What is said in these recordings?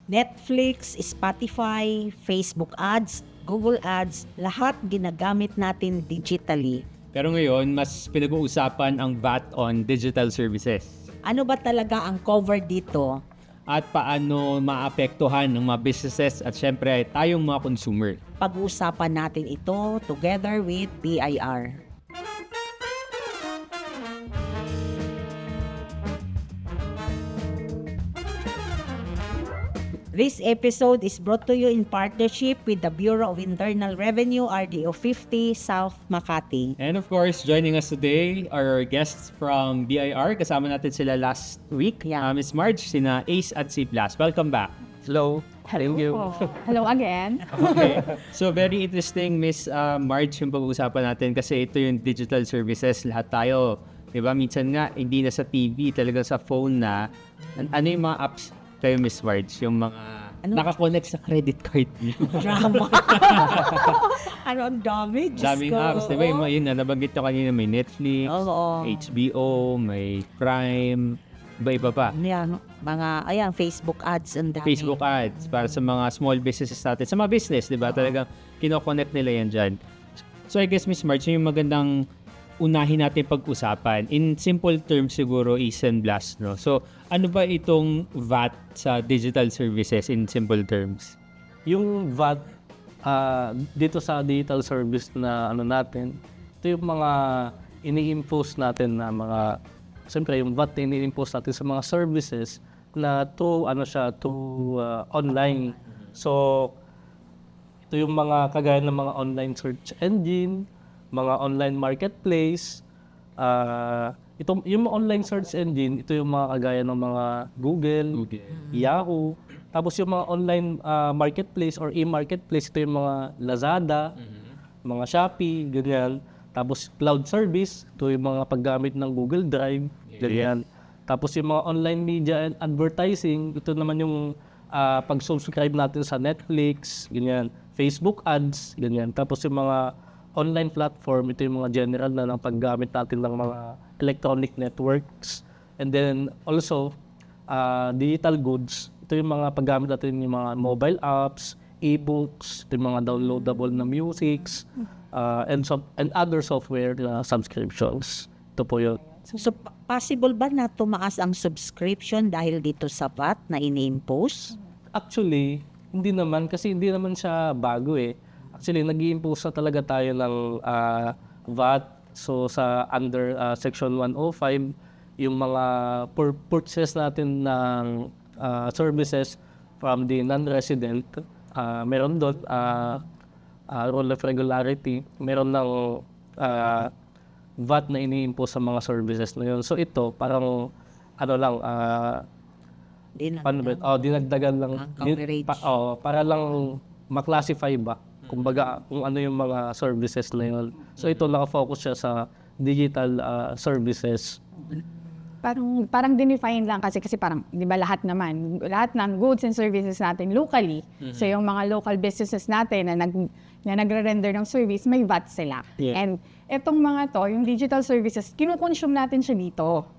Netflix, Spotify, Facebook ads, Google ads, lahat ginagamit natin digitally. Pero ngayon, mas pinag-uusapan ang VAT on digital services. Ano ba talaga ang cover dito? At paano maapektuhan ng mga businesses at syempre tayong mga consumer. Pag-uusapan natin ito together with BIR. This episode is brought to you in partnership with the Bureau of Internal Revenue, RDO 50, South Makati. And of course, joining us today are our guests from BIR. Kasama natin sila last week. Yeah. Miss Marge, sina Ace at si Blas. Welcome back. Hello. Thank you. Hello again. Okay. So very interesting, Miss Marge, yung pag-uusapan natin kasi ito yung digital services. Lahat tayo, di ba? Minsan nga, hindi na sa TV, talaga sa phone na. Ano yung mga apps kayo, Miss Marge? Yung mga nakakonect sa credit card niyo. Drama. Ano ang dami? Diyos Daming ko. apps, di ba? Yun na, nabanggit nyo kanina, may Netflix, Oo. HBO, may Prime, iba pa. Ayan, ayan, Facebook ads ang dami. Facebook ads para sa mga small businesses natin. Sa mga business, di ba? Talagang kinoconnect nila yan dyan. So I guess, Miss Marge, yung magandang unahin natin pag-usapan. In simple terms siguro, Ace and Blast, no? So, ano ba itong VAT sa digital services in simple terms? Yung VAT dito sa digital service na ano natin, ito yung mga ini-impose natin na mga, siyempre yung VAT na ini-impose natin sa mga services na through online. So, ito yung mga kagaya ng mga online search engine, mga online marketplace, yung mga online search engine, ito yung mga kagaya ng mga Google, Yahoo. Tapos yung mga online marketplace or e-marketplace, ito yung mga Lazada, mga Shopee, ganyan. Tapos cloud service, ito yung mga paggamit ng Google Drive, ganyan. Tapos yung mga online media and advertising, ito naman yung pag-subscribe natin sa Netflix, ganyan. Facebook ads, ganyan. Tapos yung mga online platform, ito yung mga general na ng paggamit natin ng mga electronic networks. And then also, digital goods, ito yung mga paggamit natin yung mga mobile apps, e-books, ito yung mga downloadable na musics, and other software subscriptions. Ito po yun. So, possible ba na tumaas ang subscription dahil dito sa VAT na ini-impose? Actually, hindi naman kasi hindi naman siya bago eh. Actually, nag-i-impose na talaga tayo ng VAT. So, sa under Section 105, yung mga purchase natin ng services from the non-resident, meron doon rule of regularity, meron ng VAT na ini-impose sa mga services na yun. So, ito, parang dinagdagan lang. Ang coverage. Para lang ma-classify ba? Kumbaga, kung ano yung mga services na yun. So, ito naka-focus siya sa digital services. Parang dinefine lang kasi parang, di ba lahat ng goods and services natin locally. So yung mga local businesses natin na nagre-render ng service, may VAT sila. Yeah. And etong mga to, yung digital services, kinukonsume natin siya dito.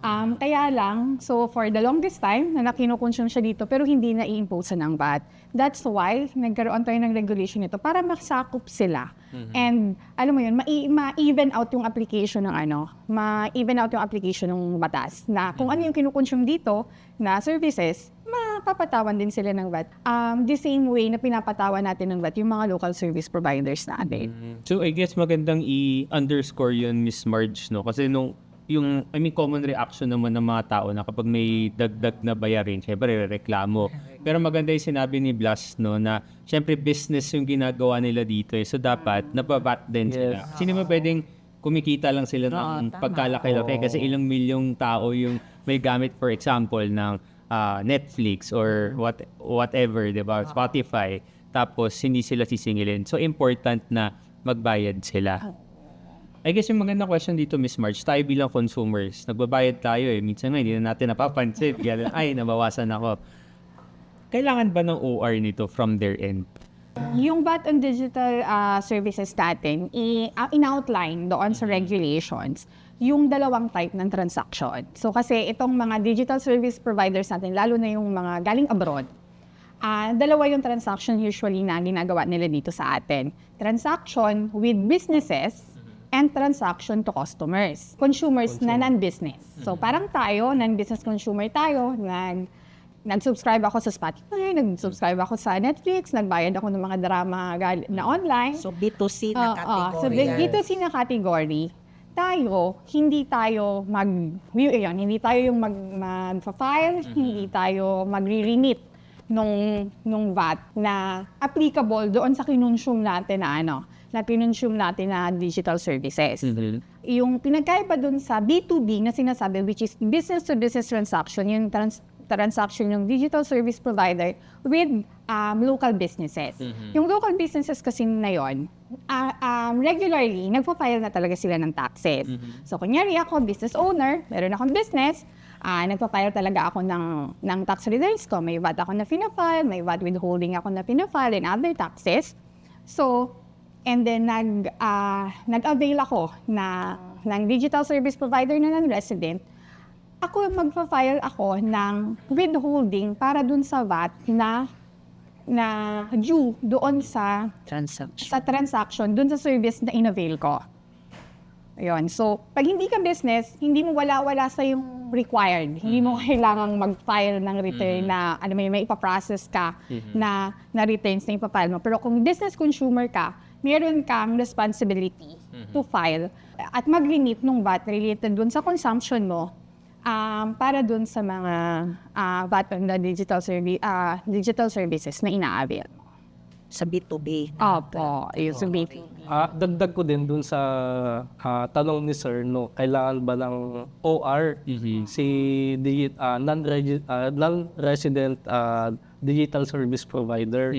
Kaya lang, so for the longest time, na kinukonsume siya dito, pero hindi na i-impose ng VAT. That's why, nagkaroon tayo ng regulation nito para masakop sila. And, alam mo yun, ma-even out yung application ma-even out yung application ng batas na kung ano yung kinukonsume dito na services, mapapatawan din sila ng VAT. The same way na pinapatawan natin ng VAT yung mga local service providers natin. So I guess magandang i-underscore yun, Miss Marge, no? Kasi common reaction naman ng mga tao na kapag may dagdag na bayarin, syempre reklamo. Pero maganda yung sinabi ni Blas, no, na syempre business yung ginagawa nila dito. So dapat nababat din sila. Kasi naman pwedeng kumikita lang sila ng pagkalaki-laki kasi ilang milyong tao yung may gamit, for example, ng Netflix or whatever, diba? Spotify. Tapos hindi sila sisingilin. So important na magbayad sila. I guess yung magandang question dito, Miss Marge, tayo bilang consumers, nagbabayad tayo eh. Minsan nga, hindi na natin napapansin. Ay, nabawasan ako. Kailangan ba ng OR nito from their end? Yung VAT on digital services natin, in-outline doon sa regulations, yung dalawang type ng transaction. So kasi itong mga digital service providers natin, lalo na yung mga galing abroad, Dalawa yung transaction usually na ginagawa nila dito sa atin. Transaction with businesses and transaction to customers. Consumers na non-business. So parang tayo, non-business consumer tayo, nag-subscribe ako sa Spotify, nag-subscribe ako sa Netflix, nagbayad ako ng mga drama na online. So B2C na category. So B2C na category, hindi tayo yung mag-file, hindi tayo magre-remit nung VAT na applicable doon sa kinonsume natin na digital services. Yung pinagkaiba doon sa B2B na sinasabi, which is business to business transaction, yung transaction yung digital service provider with local businesses. Yung local businesses kasi na yun, regularly, nagpo-file na talaga sila ng taxes. So, kunyari ako, business owner, meron akong business, nagpa-file talaga ako ng tax returns ko. May VAT ako na fina-file, may VAT withholding ako na fina-file, and other taxes. So, and then nag-avail ako ng digital service provider na non-resident. Ako magpa-file ako ng withholding para dun sa VAT na due doon sa transaction, dun sa service na in-avail ko. Ayun. So, pag hindi ka business, hindi mo wala sa yung required. Hindi mo kailangang mag-file ng return na may ipaprocess ka na returns na ipapile mo. Pero kung business consumer ka, meron kang responsibility to file at mag-remit ng VAT related dun sa consumption mo para dun sa mga VAT on the digital services na ina-avail. Sa B2B. Opo, yung sa B2B. Dagdag ko din dun sa tanong ni Sir, no, kailangan ba ng OR si non-resident digital service provider?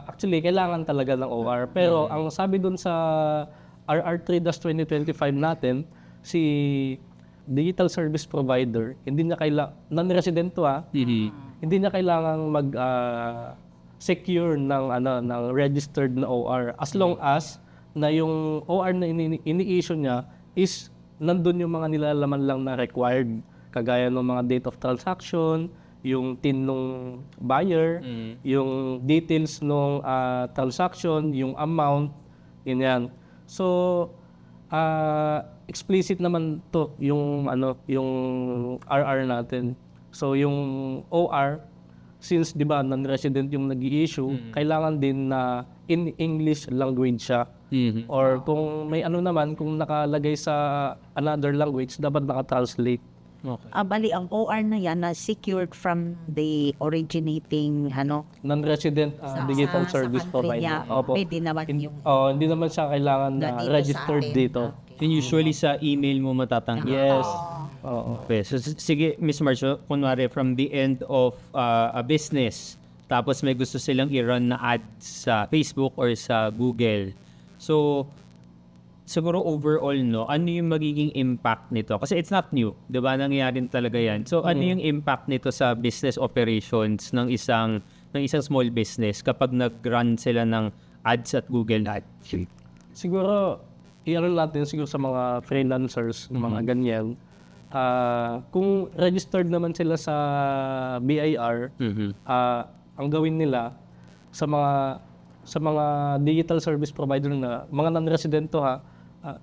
Actually, kailangan talaga ng OR. Pero ang sabi dun sa RR 3-2025 natin, si digital service provider, hindi niya non-resident to hindi niya kailangang secure ng registered na OR as long as na yung OR na ini-issue niya is nandun yung mga nilalaman lang na required, kagaya ng mga date of transaction, yung TIN ng buyer, yung details ng transaction, yung amount, ganyan. So explicit naman to yung RR natin. So yung OR, since 'di ba non-resident yung nag-i-issue, kailangan din na in English language siya. Or kung may kung nakalagay sa another language, dapat naka-translate. Okay. Bali, ang OR na yan na secured from the originating Non-resident digital service country provider. niya. Pwede naman yung Hindi naman siya kailangan na dito sa registered atin. dito. And usually sa email mo matatanggap. Yes. Oo. Okay. So, sige, Miss Marcio, kunwari from the end of a business, tapos may gusto silang i-run na ads sa Facebook or sa Google. So, siguro overall, ano yung magiging impact nito? Kasi it's not new, di ba? Nangyayari talaga yan. So, ano yung impact nito sa business operations ng isang small business kapag nag-run sila ng ads at Google Ads? Siguro, natin siguro sa mga freelancers, mga ganyan. Kung registered naman sila sa BIR, ang gawin nila sa mga digital service provider na mga non-resident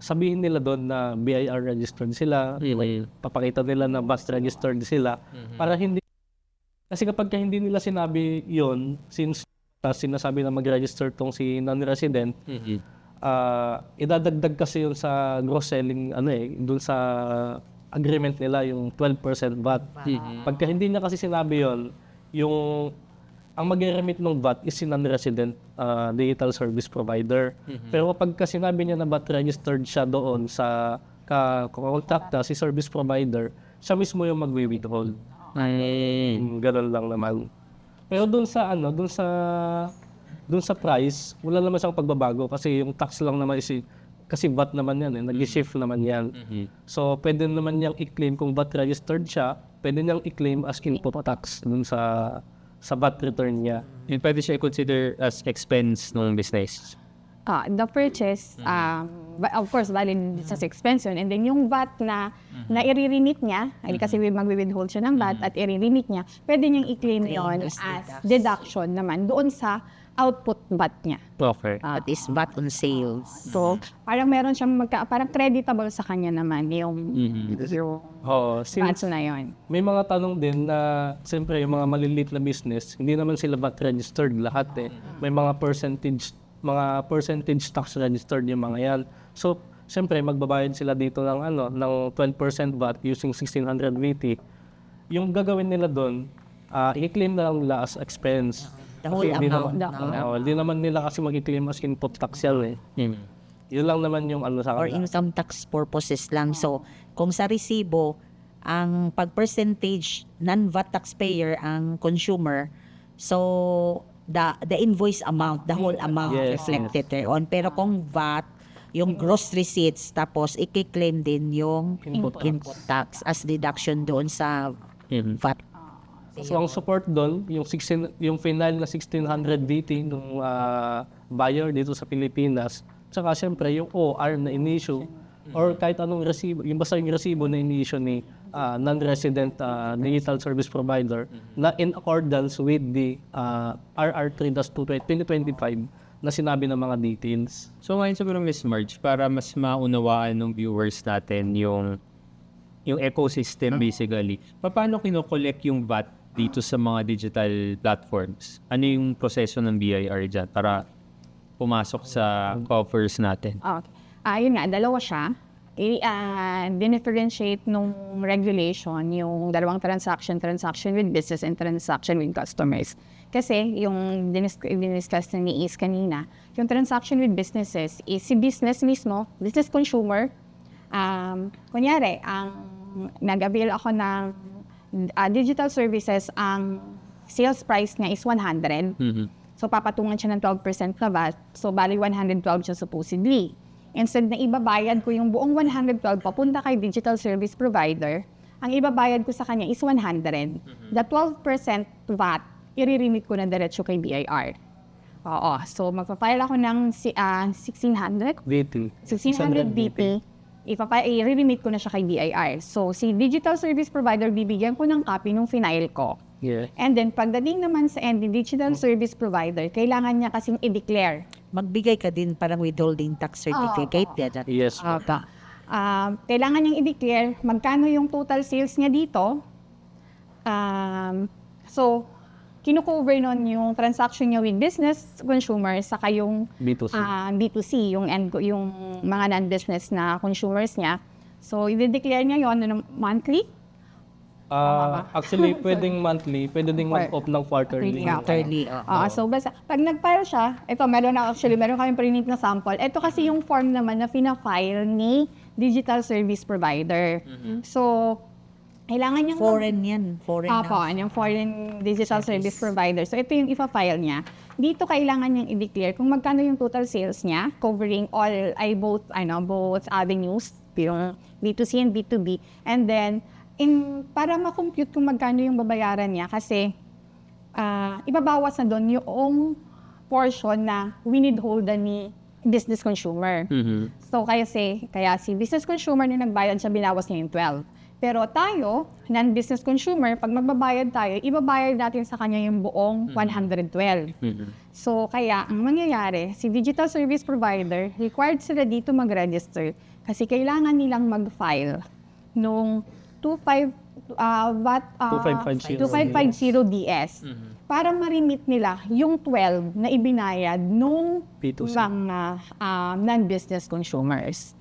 sabihin nila doon na BIR registered sila, papakita nila na BAS registered sila, para hindi, kasi kapag hindi nila sinabi yon, since sinasabi na mag-register tong si non-resident, idadagdag kasi yun sa gross selling, doon sa agreement nila, yung 12% VAT. Pagka hindi niya kasi sinabi yon, ang mag-remit ng VAT is si non-resident digital service provider. Pero kapag sinabi niya na VAT registered siya doon sa kontakta si service provider, siya mismo yung mag-withhold. Ganun lang naman. Pero doon sa price, wala naman siyang pagbabago kasi yung tax lang naman kasi VAT naman yan, nag-shift naman yan. So, pwede naman niyang i-claim kung VAT registered siya, pwede niyang i-claim as input tax dun sa VAT return niya. Yun pwede siya i-consider as expense ng business. The purchase, of course, valid sa expense yun. And then yung VAT na i-remit niya, kasi magwi-withhold siya ng VAT at i-remit niya, pwede niyang i-claim yun as deduction naman doon sa output VAT niya. Okay. That is VAT on sales. So, parang meron siyang parang creditable sa kanya naman yung Oo, VAT na yun. may mga tanong din na, siyempre, yung mga maliliit na business, hindi naman sila VAT registered lahat eh. May mga percentage tax registered yung mga yan. So, siyempre, magbabayad sila dito ng, ng 12% VAT using 1600 VT. Yung gagawin nila doon, i-claim na lang nila as expense. The whole amount. Hindi naman nila kasi mag-i-claim as input tax yan eh. Yun lang naman yung sa Or kanila. income tax purposes lang. So, kung sa resibo, ang pag-percentage non-VAT taxpayer ang consumer, so the invoice amount, the whole amount Yes, reflected thereon. Pero kung VAT, yung gross receipts, tapos i-claim din yung Input input tax as deduction doon sa VAT. So, ang support doon, yung final na 1600 VT ng buyer dito sa Pilipinas, tsaka siyempre yung OR na in-issue, or kahit anong resibo, yung basta yung resibo na in-issue ni non-resident digital service provider na in accordance with the RR 3-2025 na sinabi ng mga details. So ngayon siguro Miss Marge, para mas maunawaan ng viewers natin yung ecosystem basically, paano kino-collect yung VAT dito sa mga digital platforms? Ano yung proseso ng BIR dyan para pumasok sa coffers natin? Okay. Yun nga, dalawa siya. Dinifferentiate nung regulation yung dalawang transaction with business and transaction with customers. Kasi yung diniscuss na ni Is kanina, yung transaction with businesses is si business mismo, business consumer. Kunyari, nag-avail ako ng digital services, ang sales price niya is 100. So, papatungan siya ng 12% na VAT. So, bali 112 siya supposedly. Instead na ibabayad ko yung buong 112 papunta kay digital service provider, ang ibabayad ko sa kanya is 100. The 12% VAT, i-remit ko na diretso kay BIR. Oo. So, magpa-file ako ng 1600 VT. 1600 BP, i-remit ko na siya kay BIR. So, si digital service provider, bibigyan ko ng copy nung final ko. Yeah. And then, pagdating naman sa end, digital service provider, kailangan niya kasing i-declare. Magbigay ka din parang withholding tax certificate. Yes. Kailangan niyang i-declare magkano yung total sales niya dito. So, kino-cover nun yung transaction niya with business consumers saka yung B2C. B2C, yung mga non-business na consumers niya. So, i-declare niya yon monthly. Actually, pwedeng monthly, pwede ding mag-opt ng quarterly. Quarterly. So, basta, pag nag-file siya, meron kami print na sample. Ito kasi yung form naman na fina-file ni digital service provider. So, kailangan niyang Foreign yan. Foreign yung foreign digital service provider. So, ito yung ipa-file niya. Dito kailangan niyang i-declare kung magkano yung total sales niya, covering both avenues, yung B2C and B2B. And then, para ma-compute kung magkano yung babayaran niya, kasi ibabawas na doon yung portion na winidholdan ni business consumer. So, kaya si business consumer na nagbayad siya, binawas niya yung 12. Pero tayo, non-business consumer, pag magbabayad tayo, ibabayad natin sa kanya yung buong 112. So, kaya ang mangyayari, si digital service provider, required sila dito mag-register kasi kailangan nilang mag-file nung 2550 DS para ma-remit nila yung 12 na ibinayad nung B2C. mga non-business consumers.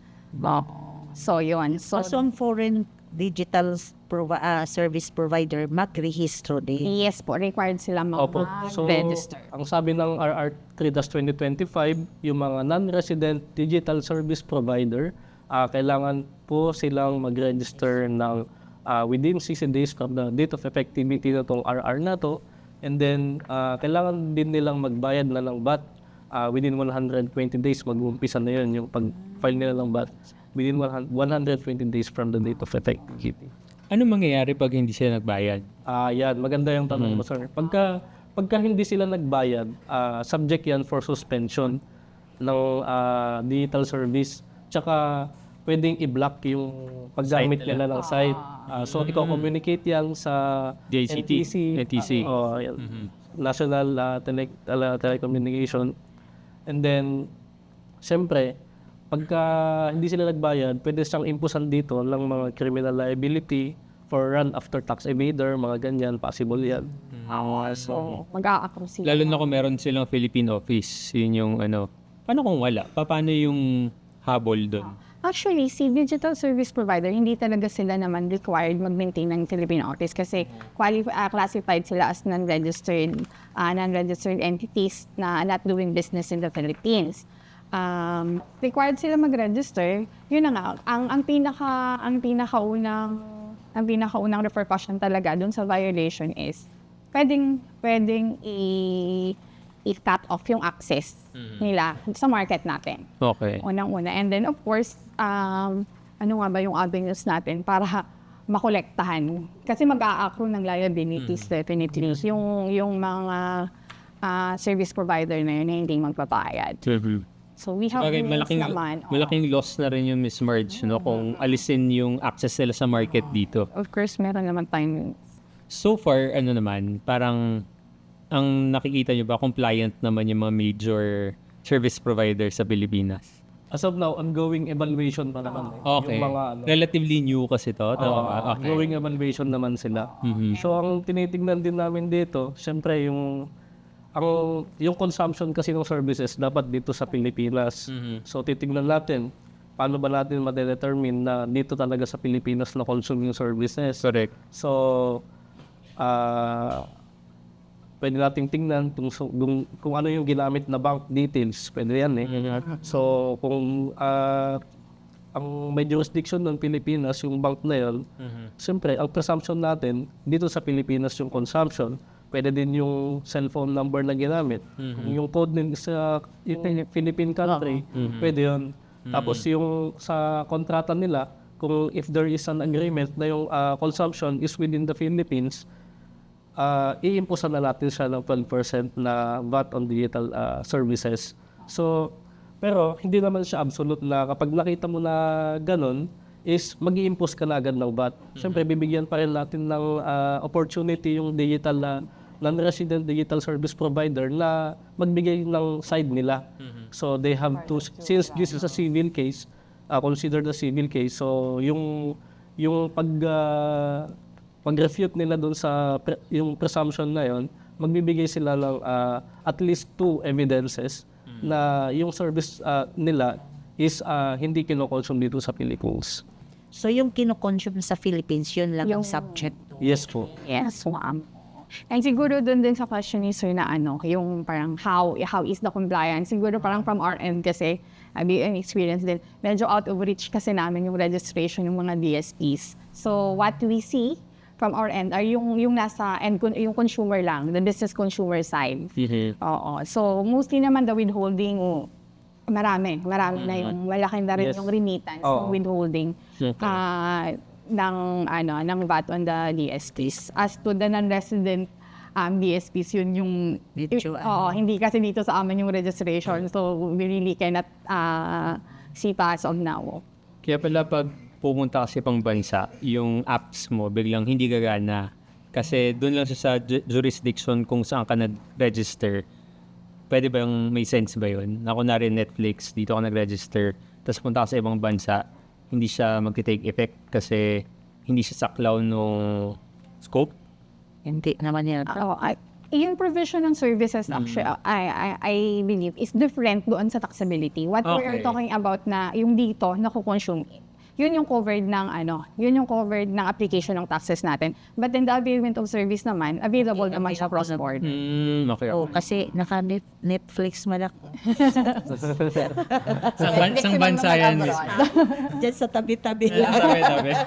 So, yun. So, ang foreign digital service provider, mag-rehistro din. Yes po, required sila Opo. So, mag-register. ang sabi ng RR 3-2025, yung mga non-resident digital service provider, kailangan po silang mag-register ng within 60 days from the date of effectivity na itong RR na to. And then, kailangan din nilang magbayad na ng VAT within 120 days. Mag-uumpisa na yun yung pag-file nila ng VAT within 120 days from the date of effectivity. Ano mangyayari pag hindi sila nagbayad? Yan, maganda yung tanong mo, sir. Pagka hindi sila nagbayad, subject yan for suspension ng digital service. Tsaka pwedeng i-block yung paggamit Site nila ng site. So, i-communicate yan sa DICT, NTC. yan. National Telecommunication. And then, siyempre, pagka hindi sila nagbayad, pwede siyang impusan dito ng mga criminal liability for run after tax evader, mga ganyan, possible yan. So, mag-a-approve sila. Lalo na kung meron silang Philippine office, yun yung ano. Paano kung wala? Paano yung habol doon? Actually, si digital service provider, hindi talaga sila naman required mag-maintain ng Philippine office kasi classified sila as non-registered entities na not doing business in the Philippines. Required sila mag-register. Yun na nga, ang pinakaunang repercussion talaga dun sa violation is pwedeng i-cut off yung access nila sa market natin. Okay. Unang-una. And then, of course, ano nga ba yung avenues natin para makolektahan? Kasi mag-a-accrue ng liabilities definitely. Yung mga service provider na yun na hindi magpapayad. So, we have Okay, rules naman. malaking loss na rin yung Miss Marge, no? Kung alisin yung access nila sa market dito. Of course, meron naman tayong So far, ano naman, parang ang nakikita nyo ba, compliant naman yung mga major service provider sa Pilipinas? As of now, ongoing evaluation pa naman. Okay. Yung mga, Relatively new kasi to. Okay. ongoing evaluation naman sila. So, ang tinitingnan din namin dito, syempre yung consumption kasi ng services dapat dito sa Pilipinas. So, titingnan natin, paano ba natin ma-determine na dito talaga sa Pilipinas na consume yung services. Correct. So, pwede nating tingnan kung ano yung ginamit na bank details. Pwede yan eh. So, kung ang may jurisdiction ng Pilipinas, yung bank na yun, siyempre, ang presumption natin, dito sa Pilipinas yung consumption, pwede din yung cellphone number na ginamit. Kung yung code din sa Philippine country, pwede yun. Tapos yung sa kontrata nila, kung if there is an agreement na yung consumption is within the Philippines, i-imposan na natin siya ng 12% na VAT on digital services. So, pero hindi naman siya absolute na kapag nakita mo na ganun, is mag-i-impose ka na agad ng VAT. Siyempre, bibigyan pa rin natin ng opportunity yung digital non-resident digital service provider na magbigay ng side nila. So, they have to, since this is a civil case, consider the civil case. So, yung pag-refute nila doon sa yung presumption na yon, magbibigay sila ng at least 2 evidences na yung service nila is hindi kinokonsume dito sa Philippines. So yung kinokonsume sa Philippines, yun lang ang subject. Yes po. Yes, ma'am. And siguro dun din sa question ni Sir na yung parang how is the compliance? Siguro parang from our end kasi, I've been experience din, medyo out of reach kasi namin yung registration ng mga DSPs. So what we see from our end are yung nasa end, yung consumer lang, the business consumer side. Oo. So mostly naman the withholding, marami na yung malaki na rin Yes. yung remittance, yung withholding. ng VAT on the DSPs. As to the non-resident DSPs, yun yung Medyo, hindi kasi dito sa amin yung registration. So, we really cannot see pa as of now. Kaya pala pag pumunta kasi pang bansa, yung apps mo biglang hindi gagana. Kasi doon lang siya sa jurisdiction kung saan ka nag-register. Pwede ba yung may sense ba yun? Na kunwari Netflix, dito ka nag-register, tapos punta ka sa ibang bansa, hindi siya mag-take effect kasi hindi siya saklaw no scope? Hindi naman yan. Yung provision ng services actually, I believe, is different doon sa taxability. What we are Okay. talking about na yung dito, nakukonsume, yun yung covered ng application ng taxes natin. But then the availment of service naman, available naman sa cross-border. Okay. Oh, kasi naka-Netflix malak. Sang bansa yan, Miss? Diyan sa tabi-tabi. Tabi-tabi.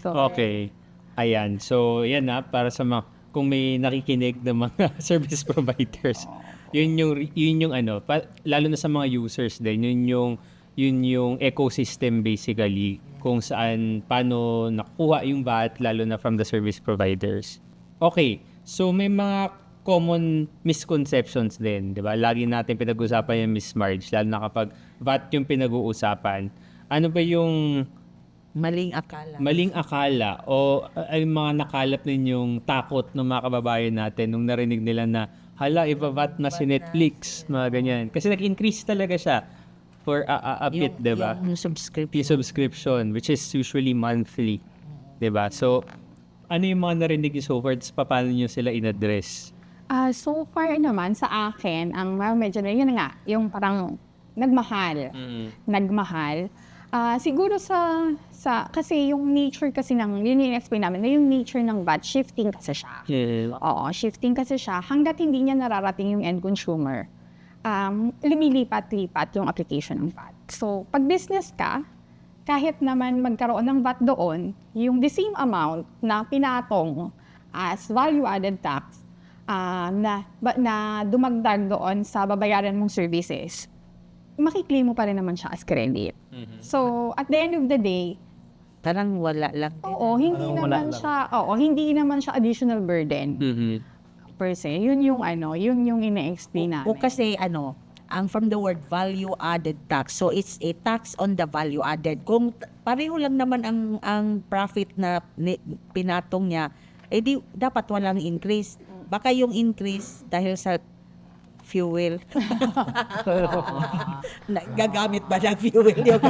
So, Okay. Ayan. So, yan na. Para sa mga, kung may nakikinig ng mga service providers, yun yung lalo na sa mga users din, yun yung ecosystem basically kung saan, paano nakuha yung VAT, lalo na from the service providers. Okay. So, may mga common misconceptions din, di ba? Lagi natin pinag-usapan yung Miss Marge, lalo na kapag VAT yung pinag-uusapan. Ano ba yung Maling akala. maling akala o ay mga nakalap ninyong takot ng mga kababayan natin nung narinig nila na hala, iba-VAT na si Netflix, mga ganyan. Kasi nag-increase talaga siya for a bit, di ba? Yung subscription. Subscription, which is usually monthly, di ba? So, ano yung mga narinig niyo so far, paano niyo sila in-address? So far naman sa akin, ang medyo na yun nga, yung parang nagmahal. Nagmahal. Siguro kasi yung nature kasi ng, yun yung explain namin, na yung nature ng VAT, shifting kasi siya. Oo, shifting kasi siya. Hanggat hindi niya nararating yung end consumer, lumilipat-lipat yung application ng VAT. So, pag business ka, kahit naman magkaroon ng VAT doon, yung the same amount na pinatong as value-added tax na dumagdag doon sa babayaran mong services, makiklaim mo pa rin naman siya as credit. So, at the end of the day, Parang wala lang. hindi naman siya additional burden per se. Yun yung ina-explain namin. O kasi ang from the word value added tax. So it's a tax on the value added. Kung pareho lang naman ang profit na pinatong niya, di dapat walang increase. Baka yung increase dahil sa fuel. Gagamit ba ng fuel yung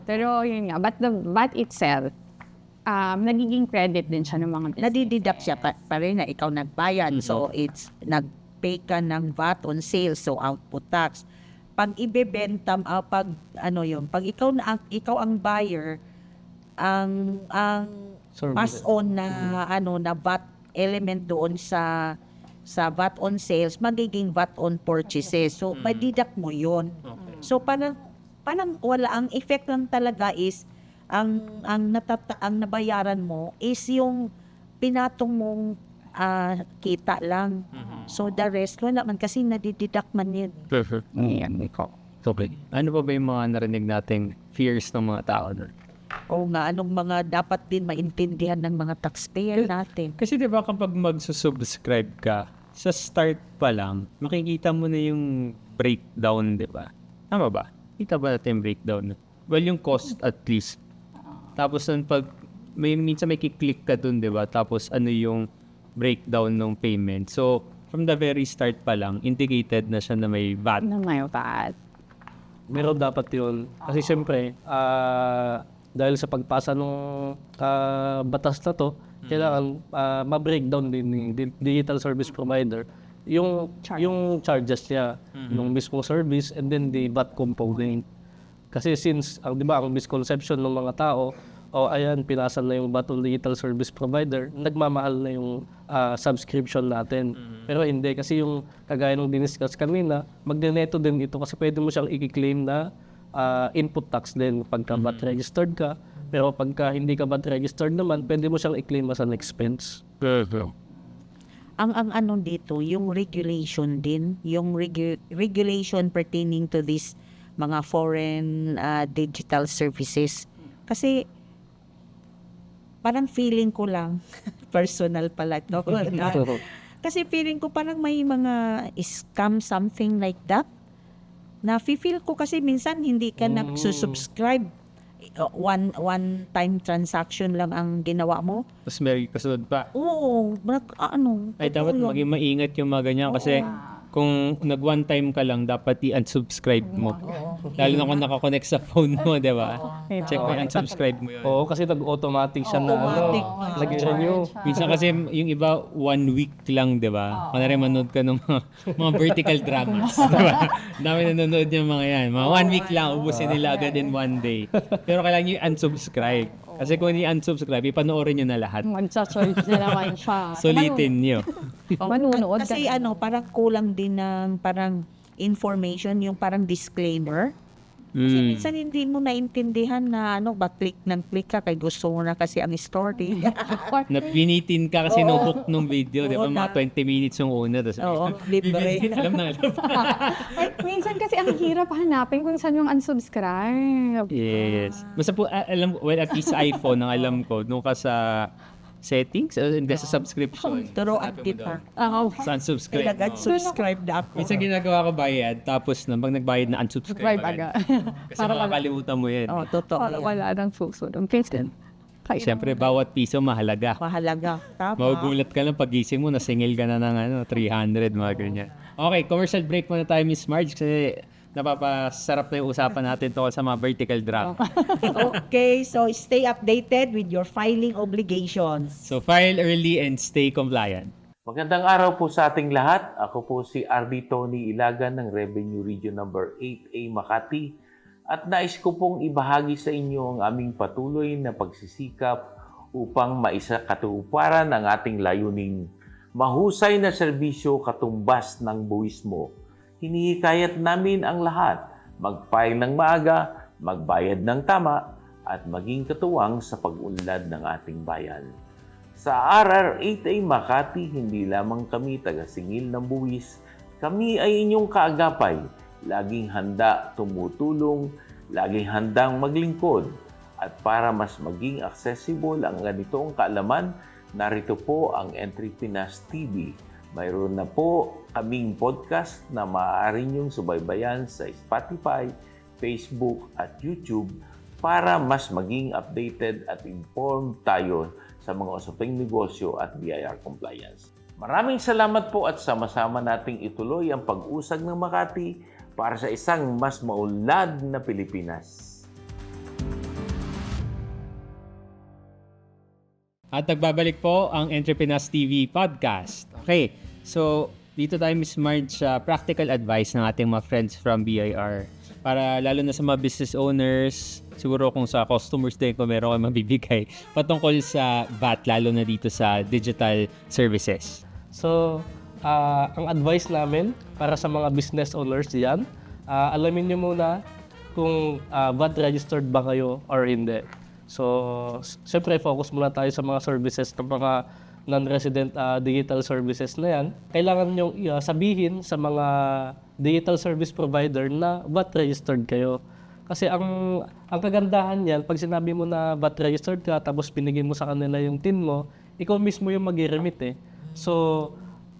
Pero yun nga, but the VAT itself, nagiging credit din siya ng mga business. nadideduct siya pa rin na ikaw nagbayad. So it's nagpay ka ng VAT on sales, so output tax. Pag ibebenta, pag ikaw ang buyer, ang pass on na VAT element doon sa VAT on sales, magiging VAT on purchases. So madideduct mo 'yon. So parang wala, ang effect lang talaga is ang nabayaran mo is yung pinatong mong kita lang. So the rest wala man kasi nadideduct man yun. Perfect. Okay. Ano pa ba yung mga narinig nating fears ng mga tao doon? O nga, anong mga dapat din maintindihan ng mga taxpayer natin. Kasi di ba kapag magsusubscribe ka, sa start pa lang, makikita mo na yung breakdown, di ba? Tama ba? Kita ba natin yung breakdown? Well, yung cost at least. Tapos pag minsan may kiklik ka dun, di ba? Tapos ano yung breakdown ng payment. So, from the very start pa lang, indicated na siya na may VAT. Na may VAT. Meron dapat yun. Kasi siyempre, dahil sa pagpasa ng batas na to, kailangan ma-breakdown din ni digital service provider yung charges niya, yung mismo service, and then the VAT component. Kasi since, di ba, ang misconception ng mga tao, ayan, pinasan na yung VAT on digital service provider, nagmamahal na yung subscription natin. Pero hindi, kasi yung kagaya ng diniscuss kanina, magneneto din ito kasi pwede mo siyang i-claim na input tax din pagka VAT registered ka. Pero pagka hindi ka VAT registered naman, pwede mo siyang i-claim as an expense. Ang ano dito, yung regulation din, yung regulation pertaining to this mga foreign digital services. Kasi parang feeling ko lang, personal pala ito. Kasi feeling ko parang may mga scam, something like that. Na feel ko kasi minsan hindi ka nagsusubscribe. One time transaction lang ang ginawa mo. Tapos may kasunod pa. Oo, Ay, dapat maging maingat yung mga ganyan kasi kung nag-one time ka lang, dapat i-unsubscribe mo. Lalo na kung nakakonect sa phone mo, di ba? Check mo, unsubscribe mo yun. Oo, kasi nag-automatic siya na nag-renew. Minsan kasi yung iba, 1 week lang, di ba? Kunwari manood ka ng mga vertical dramas, di ba? Dami nanonood yung mga yan. Mga 1 week lang, ubusin nila agad in 1 day. Pero kailangan nyo i-unsubscribe. Kasi kung i-unsubscribe, ipanoorin nyo na lahat. Mag-search na naman siya. Sulitin nyo. Manunood kasi ka. parang kulang din ng parang information, yung parang disclaimer. Kasi minsan hindi mo naintindihan na ba click ka kay gusto mo na kasi ang story. Napinitin ka kasi nung hook nung video, di ba? Mga 20 minutes yung una. Tapos, libre. alam na alam. Minsan kasi ang hirap hanapin kung saan yung unsubscribe. Yes. Basta po, at least sa iPhone, ang alam ko, nung ka sa settings, hindi sa subscription. Turo Hanapin mo active doon. ha. Sa unsubscribe. Kailangan subscribe na ako. Minsan ginagawa ko bayad, tapos pag nagbayad na unsubscribe Subscribe agad. agad. Kasi makakalimutan mo yan. Oh, totoo Para yan. wala nang susunod. Kasi, Siyempre, bawat piso mahalaga. Mahalaga. Tama. Magugulat ka lang pagising mo, nasingil ka na ng 300, mga ganyan. Okay, commercial break muna tayo, Miss Marge, kasi napapasarap na yung usapan natin tungkol sa mga vertical drop. Okay, so stay updated with your filing obligations. So, file early and stay compliant. Magandang araw po sa ating lahat. Ako po si RD Tony Ilagan ng Revenue Region Number 8A Makati. At nais ko pong ibahagi sa inyo ang aming patuloy na pagsisikap upang maisakatuparan ang ating layunin. Mahusay na serbisyo katumbas ng buwis mo. Hinihikayat namin ang lahat, mag-file ng maaga, magbayad ng tama, at maging katuwang sa pag-unlad ng ating bayan. Sa RR8A Makati, hindi lamang kami taga-singil ng buwis, kami ay inyong kaagapay, laging handa tumutulong, laging handang maglingkod. At para mas maging accessible ang ganitong kaalaman, narito po ang Entry Pinas TV. Mayroon na po kaming podcast na maaari niyong subaybayan sa Spotify, Facebook at YouTube para mas maging updated at informed tayo sa mga usaping negosyo at BIR compliance. Maraming salamat po at sama-sama nating ituloy ang pag-usag ng Makati para sa isang mas maunlad na Pilipinas. At nagbabalik po ang Entrepreneurs TV podcast. Okay, so dito tayo, Miss Marge, sa practical advice ng ating mga friends from BIR. Para lalo na sa mga business owners, siguro kung sa customers din kung meron kayo mabibigay patungkol sa VAT, lalo na dito sa digital services. So, ang advice namin para sa mga business owners diyan, alamin nyo muna kung VAT registered ba kayo or hindi. So, siyempre focus muna tayo sa mga services ng mga non-resident digital services na yan. Kailangan nyo sabihin sa mga digital service provider na VAT registered kayo. Kasi ang kagandahan yan, pag sinabi mo na VAT registered ka, tapos pinigay mo sa kanila yung TIN mo, ikaw mismo yung mag-remit eh. So,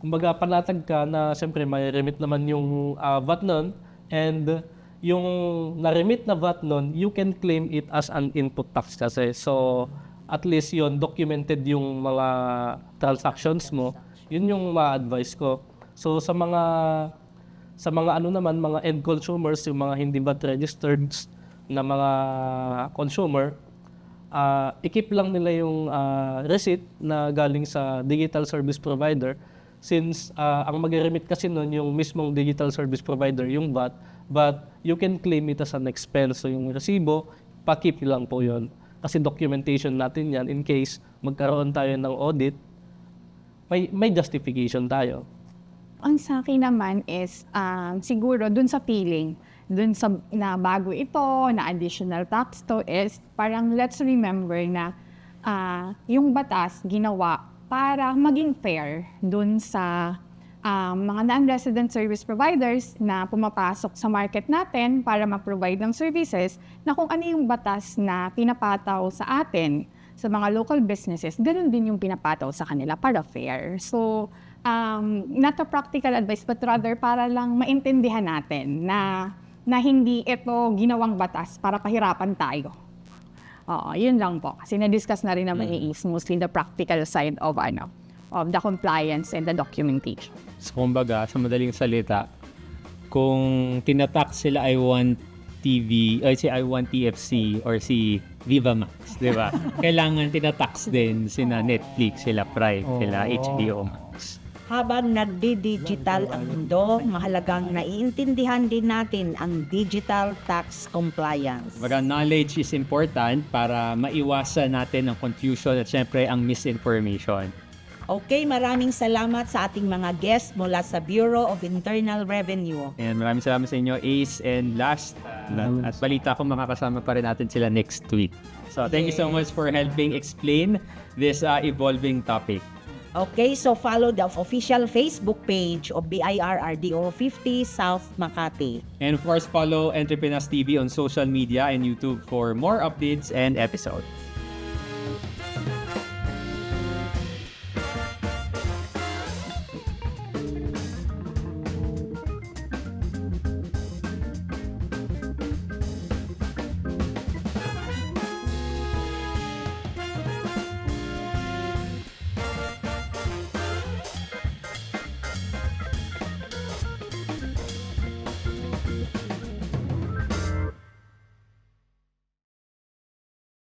kumbaga panatag ka na siyempre may remit naman yung VAT nun, and yung na-remit na VAT nun, you can claim it as an input tax kasi. So, at least yun, documented yung mga transactions mo. Yun yung ma-advise ko. So, sa mga ano naman, mga end consumers, yung mga hindi VAT registered na mga consumer, i-keep lang nila yung receipt na galing sa digital service provider since ang mag-remit kasi nun yung mismong digital service provider, yung VAT, but you can claim it as an expense. So yung resibo, pa-keep lang po yun. Kasi documentation natin yan in case magkaroon tayo ng audit, may justification tayo. ang sa akin naman is siguro dun sa feeling, dun sa na bago ito, na additional tax to is parang let's remember na yung batas ginawa para maging fair dun sa mga non-resident service providers na pumapasok sa market natin para ma-provide ng services na kung ano yung batas na pinapataw sa atin sa mga local businesses, ganun din yung pinapataw sa kanila para fair. So, not a practical advice but rather para lang maintindihan natin na hindi ito ginawang batas para pahirapan tayo. Oo, yun lang po. Kasi na-discuss na rin naman is mostly the practical side of the compliance and the documentation. So, kumbaga, sa madaling salita, kung tinatax sila I1 TV, ay si I1 TFC or si Viva Max, di ba? Kailangan tinatax din sina Netflix, sila Prime, sila HBO Max. Habang nagdi-digital ang mundo, mahalagang naiintindihan din natin ang digital tax compliance. Kumbaga, knowledge is important para maiwasan natin ang confusion at syempre ang misinformation. Okay, maraming salamat sa ating mga guests mula sa Bureau of Internal Revenue. And maraming salamat sa inyo, Ace. And last, at balita ko makakasama pa rin natin sila next week. So, thank you so much for helping explain this evolving topic. Okay, so follow the official Facebook page of BIRRDO 50 South Makati. And of course, follow Entrepreneurs TV on social media and YouTube for more updates and episodes.